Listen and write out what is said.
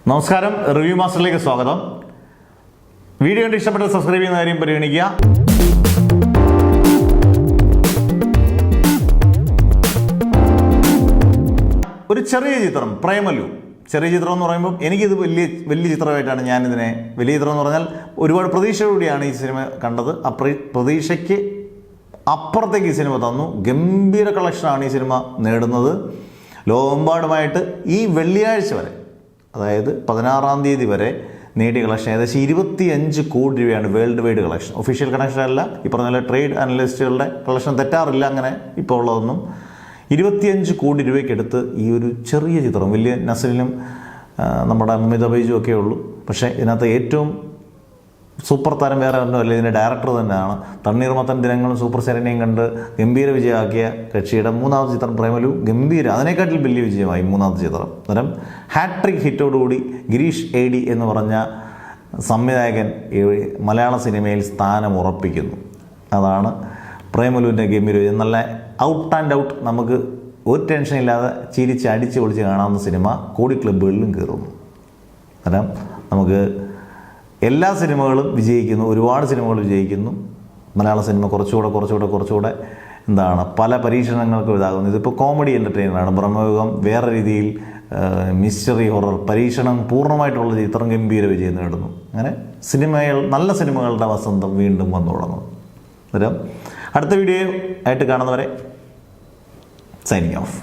നമസ്കാരം, റിവ്യൂ മാസ്റ്ററിലേക്ക് സ്വാഗതം. വീഡിയോ കണ്ട് ഇഷ്ടപ്പെട്ട സബ്സ്ക്രൈബ് ചെയ്യുന്ന കാര്യം പരിഗണിക്കുക. ഒരു ചെറിയ ചിത്രം, പ്രേമലു. ചെറിയ ചിത്രം എന്ന് പറയുമ്പോൾ എനിക്കിത് വലിയ ചിത്രമായിട്ടാണ് ഞാനിതിനെ. വലിയ ചിത്രം എന്ന് പറഞ്ഞാൽ ഒരുപാട് പ്രതീക്ഷയോടെയാണ് ഈ സിനിമ കണ്ടത്. ആ പ്രതീക്ഷയ്ക്ക് അപ്പുറത്തേക്ക് ഈ സിനിമ തന്നു. ഗംഭീര കളക്ഷനാണ് ഈ സിനിമ നേടുന്നത്. ലോകമെമ്പാടുമായിട്ട് ഈ വെള്ളിയാഴ്ച വരെ, അതായത് 16-ാം തീയതി വരെ നേടിയ കളക്ഷൻ ഏകദേശം 25 കോടി രൂപയാണ് world wide collection. Official collection അല്ല, ഈ പറഞ്ഞ ട്രേഡ് അനലിസ്റ്റുകളുടെ കളക്ഷൻ തെറ്റാറില്ല അങ്ങനെ ഇപ്പോൾ ഉള്ളതൊന്നും. 25 കോടി രൂപയ്ക്കെടുത്ത് ഈ ഒരു ചെറിയ ചിത്രം, വലിയ നസലിനും നമ്മുടെ അമിത ബൈജു ഒക്കെ ഉള്ളൂ. പക്ഷേ ഇതിനകത്ത് ഏറ്റവും സൂപ്പർ താരം വേറെ ഒന്നുമല്ല, ഇതിൻ്റെ ഡയറക്ടർ തന്നെയാണ്. തണ്ണീർമത്തൻ ദിനങ്ങളും സൂപ്പർ ശരണ്യം കണ്ട് ഗംഭീര വിജയമാക്കിയ കക്ഷിയുടെ മൂന്നാമത്തെ ചിത്രം പ്രേമലു ഗംഭീര, അതിനേക്കാട്ടിൽ വലിയ വിജയമായി മൂന്നാമത്തെ ചിത്രം. അന്നേരം ഹാട്രിക് ഹിറ്റോടുകൂടി ഗിരീഷ് AD എന്ന് പറഞ്ഞ സംവിധായകൻ മലയാള സിനിമയിൽ സ്ഥാനം ഉറപ്പിക്കുന്നു. അതാണ് പ്രേമലുവിൻ്റെ ഗംഭീര വിജയം. നല്ല ഔട്ട് ആൻഡ് ഔട്ട്, നമുക്ക് ഒരു ടെൻഷനില്ലാതെ ചിരിച്ച് അടിച്ച് പൊളിച്ച് കാണാവുന്ന സിനിമ കോടി ക്ലബ്ബുകളിലും കയറുന്നു. അന്നേരം നമുക്ക് എല്ലാ സിനിമകളും വിജയിക്കുന്നു, ഒരുപാട് സിനിമകൾ വിജയിക്കുന്നു. മലയാള സിനിമ കുറച്ചുകൂടെ പല പരീക്ഷണങ്ങൾക്കും ഇതാകുന്നു. ഇതിപ്പോൾ കോമഡി എൻ്റർടൈനറാണ്. ബ്രഹ്മയുഗം വേറെ രീതിയിൽ മിസ്റ്ററി ഹൊറർ പരീക്ഷണം പൂർണ്ണമായിട്ടുള്ള ചിത്രം ഗംഭീര വിജയം നേടുന്നു. അങ്ങനെ നല്ല സിനിമകളുടെ വസന്തം വീണ്ടും വന്നു തുടങ്ങുന്നു. അന്നേരം അടുത്ത വീഡിയോ ആയിട്ട് കാണുന്നവരെ സൈനിങ് ഓഫ്.